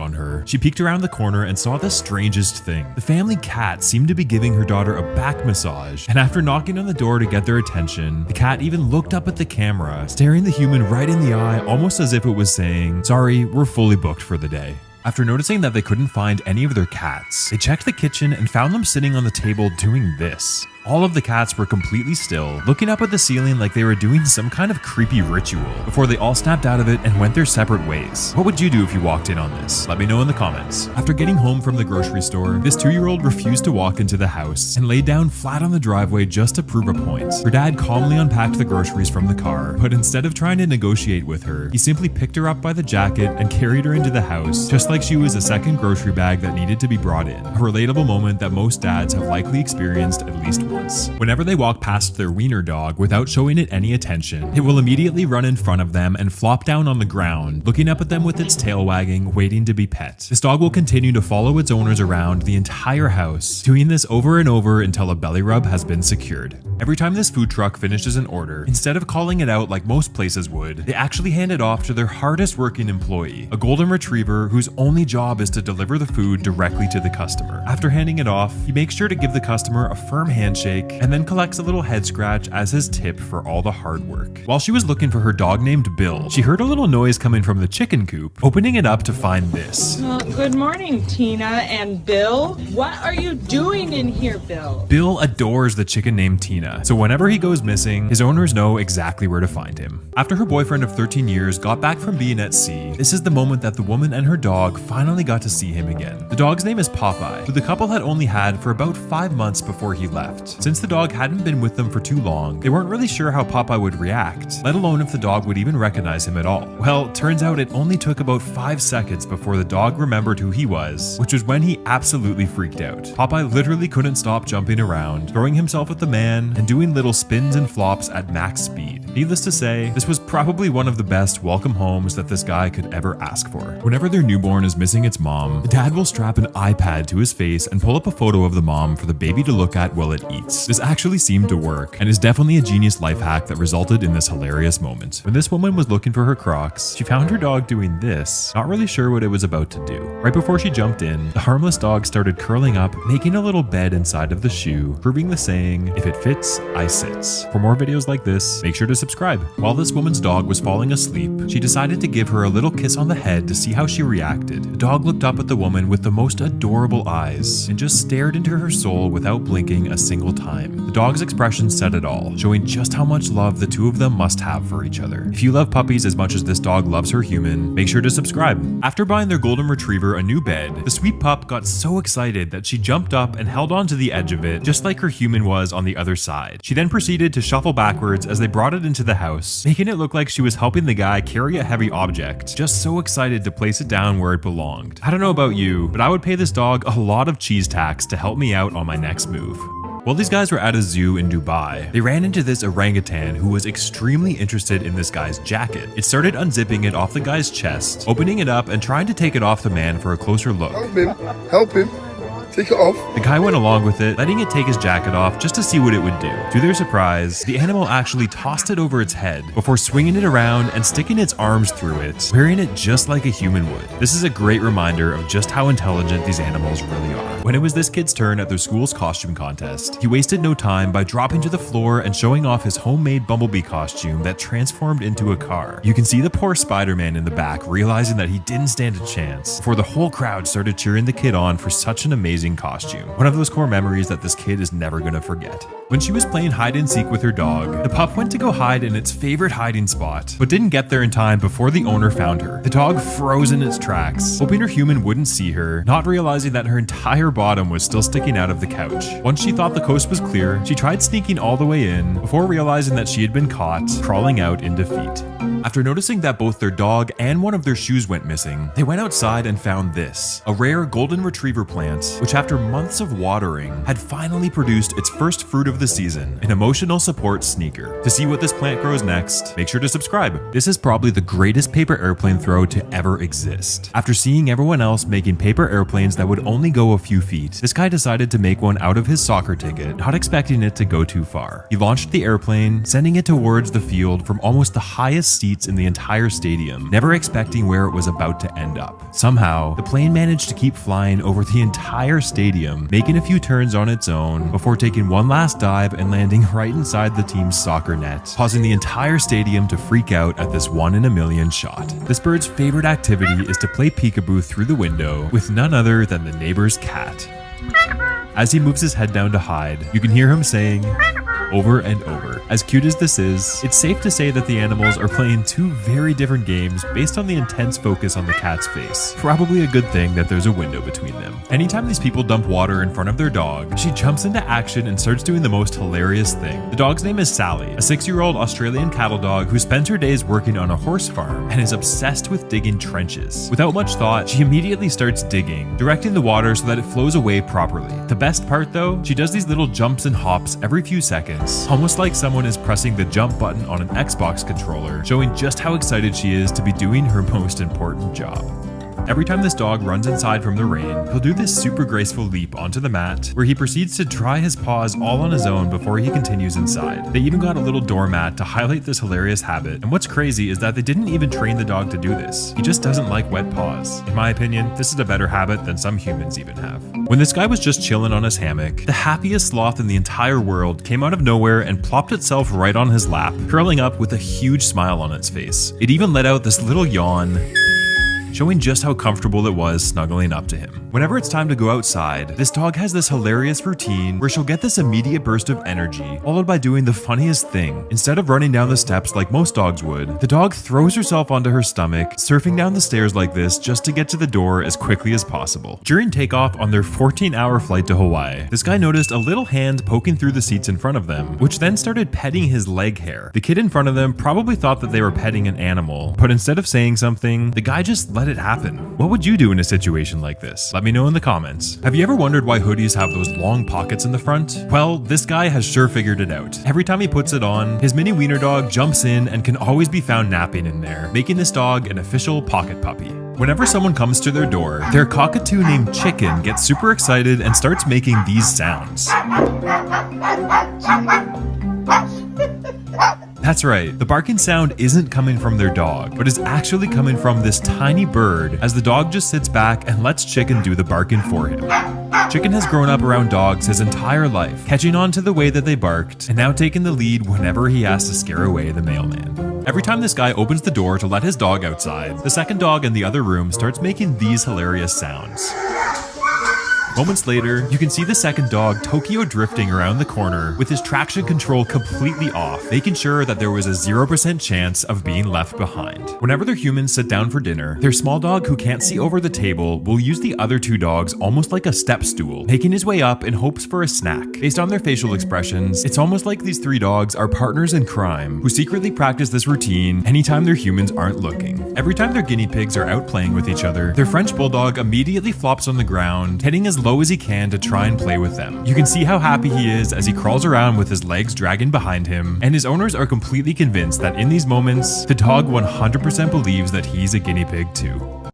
on her. She peeked around the corner and saw the strangest thing. The family cat seemed to be giving her daughter a back massage, and after knocking on the door to get their attention, the cat even looked up at the camera, staring the human right in the eye, almost as if it was saying, "Sorry, we're fully booked for the day." After noticing that they couldn't find any of their cats, they checked the kitchen and found them sitting on the table doing this. All of the cats were completely still, looking up at the ceiling like they were doing some kind of creepy ritual, before they all snapped out of it and went their separate ways. What would you do if you walked in on this? Let me know in the comments. After getting home from the grocery store, this 2-year-old refused to walk into the house and laid down flat on the driveway just to prove a point. Her dad calmly unpacked the groceries from the car, but instead of trying to negotiate with her, he simply picked her up by the jacket and carried her into the house, just like she was a second grocery bag that needed to be brought in. A relatable moment that most dads have likely experienced at least once. Whenever they walk past their wiener dog without showing it any attention, it will immediately run in front of them and flop down on the ground, looking up at them with its tail wagging, waiting to be pet. This dog will continue to follow its owners around the entire house, doing this over and over until a belly rub has been secured. Every time this food truck finishes an order, instead of calling it out like most places would, they actually hand it off to their hardest working employee, a golden retriever whose only job is to deliver the food directly to the customer. After handing it off, he makes sure to give the customer a firm handshake and then collects a little head scratch as his tip for all the hard work. While she was looking for her dog named Bill, she heard a little noise coming from the chicken coop. Opening it up to find this. Good morning, Tina and Bill. What are you doing in here, Bill? Bill adores the chicken named Tina, so whenever he goes missing, his owners know exactly where to find him. After her boyfriend of 13 years got back from being at sea, this is the moment that the woman and her dog finally got to see him again. The dog's name is Popeye, who the couple had only had for about 5 months before he left. Since the dog hadn't been with them for too long, they weren't really sure how Popeye would react, let alone if the dog would even recognize him at all. Well, turns out it only took about 5 seconds before the dog remembered who he was, which was when he absolutely freaked out. Popeye literally couldn't stop jumping around, throwing himself at the man, and doing little spins and flops at max speed. Needless to say, this was probably one of the best welcome homes that this guy could ever ask for. Whenever their newborn is missing its mom, the dad will strap an iPad to his face and pull up a photo of the mom for the baby to look at while it eats. This actually seemed to work, and is definitely a genius life hack that resulted in this hilarious moment. When this woman was looking for her Crocs, she found her dog doing this, not really sure what it was about to do. Right before she jumped in, the harmless dog started curling up, making a little bed inside of the shoe, proving the saying, "If it fits, I sits." For more videos like this, make sure to subscribe. While this woman's dog was falling asleep, she decided to give her a little kiss on the head to see how she reacted. The dog looked up at the woman with the most adorable eyes and just stared into her soul without blinking a single time. The dog's expression said it all, showing just how much love the two of them must have for each other. If you love puppies as much as this dog loves her human, make sure to subscribe. After buying their golden retriever a new bed, the sweet pup got so excited that she jumped up and held onto the edge of it, just like her human was on the other side. She then proceeded to shuffle backwards as they brought it into the house, making it look like she was helping the guy carry a heavy object, just so excited to place it down where it belonged. I don't know about you, but I would pay this dog a lot of cheese tax to help me out on my next move. While these guys were at a zoo in Dubai, they ran into this orangutan who was extremely interested in this guy's jacket. It started unzipping it off the guy's chest, opening it up and trying to take it off the man for a closer look. Help him. Take it off. The guy went along with it, letting it take his jacket off just to see what it would do. To their surprise, the animal actually tossed it over its head before swinging it around and sticking its arms through it, wearing it just like a human would. This is a great reminder of just how intelligent these animals really are. When it was this kid's turn at their school's costume contest, he wasted no time by dropping to the floor and showing off his homemade Bumblebee costume that transformed into a car. You can see the poor Spider-Man in the back realizing that he didn't stand a chance before the whole crowd started cheering the kid on for such an amazing costume. One of those core memories that this kid is never gonna forget. When she was playing hide and seek with her dog, the pup went to go hide in its favorite hiding spot, but didn't get there in time before the owner found her. The dog froze in its tracks, hoping her human wouldn't see her, not realizing that her entire bottom was still sticking out of the couch. Once she thought the coast was clear, she tried sneaking all the way in before realizing that she had been caught, crawling out in defeat. After noticing that both their dog and one of their shoes went missing, they went outside and found this, a rare golden retriever plant, which after months of watering, had finally produced its first fruit of the season, an emotional support sneaker. To see what this plant grows next, make sure to subscribe. This is probably the greatest paper airplane throw to ever exist. After seeing everyone else making paper airplanes that would only go a few feet, this guy decided to make one out of his soccer ticket, not expecting it to go too far. He launched the airplane, sending it towards the field from almost the highest seat seats in the entire stadium, never expecting where it was about to end up. Somehow, the plane managed to keep flying over the entire stadium, making a few turns on its own before taking one last dive and landing right inside the team's soccer net, causing the entire stadium to freak out at this 1-in-a-million shot. This bird's favorite activity is to play peekaboo through the window with none other than the neighbor's cat. As he moves his head down to hide, you can hear him saying over and over. As cute as this is, it's safe to say that the animals are playing two very different games based on the intense focus on the cat's face. Probably a good thing that there's a window between them. Anytime these people dump water in front of their dog, she jumps into action and starts doing the most hilarious thing. The dog's name is Sally, a 6-year-old Australian cattle dog who spends her days working on a horse farm and is obsessed with digging trenches. Without much thought, she immediately starts digging, directing the water so that it flows away properly. The best part though, she does these little jumps and hops every few seconds, almost like someone is pressing the jump button on an Xbox controller, showing just how excited she is to be doing her most important job. Every time this dog runs inside from the rain, he'll do this super graceful leap onto the mat, where he proceeds to dry his paws all on his own before he continues inside. They even got a little doormat to highlight this hilarious habit, and what's crazy is that they didn't even train the dog to do this. He just doesn't like wet paws. In my opinion, this is a better habit than some humans even have. When this guy was just chilling on his hammock, the happiest sloth in the entire world came out of nowhere and plopped itself right on his lap, curling up with a huge smile on its face. It even let out this little yawn, showing just how comfortable it was snuggling up to him. Whenever it's time to go outside, this dog has this hilarious routine where she'll get this immediate burst of energy, followed by doing the funniest thing. Instead of running down the steps like most dogs would, the dog throws herself onto her stomach, surfing down the stairs like this just to get to the door as quickly as possible. During takeoff on their 14-hour flight to Hawaii, this guy noticed a little hand poking through the seats in front of them, which then started petting his leg hair. The kid in front of them probably thought that they were petting an animal, but instead of saying something, the guy just let it happen. What would you do in a situation like this? Let me know in the comments. Have you ever wondered why hoodies have those long pockets in the front? Well, this guy has sure figured it out. Every time he puts it on, his mini wiener dog jumps in and can always be found napping in there, making this dog an official pocket puppy. Whenever someone comes to their door, their cockatoo named Chicken gets super excited and starts making these sounds. That's right, the barking sound isn't coming from their dog, but is actually coming from this tiny bird as the dog just sits back and lets Chicken do the barking for him. Chicken has grown up around dogs his entire life, catching on to the way that they barked, and now taking the lead whenever he has to scare away the mailman. Every time this guy opens the door to let his dog outside, the second dog in the other room starts making these hilarious sounds. Moments later, you can see the second dog Tokyo drifting around the corner with his traction control completely off, making sure that there was a 0% chance of being left behind. Whenever their humans sit down for dinner, their small dog who can't see over the table will use the other two dogs almost like a step stool, making his way up in hopes for a snack. Based on their facial expressions, it's almost like these three dogs are partners in crime who secretly practice this routine anytime their humans aren't looking. Every time their guinea pigs are out playing with each other, their French bulldog immediately flops on the ground, heading as low as he can to try and play with them. You can see how happy he is as he crawls around with his legs dragging behind him, and his owners are completely convinced that in these moments, the dog 100% believes that he's a guinea pig too.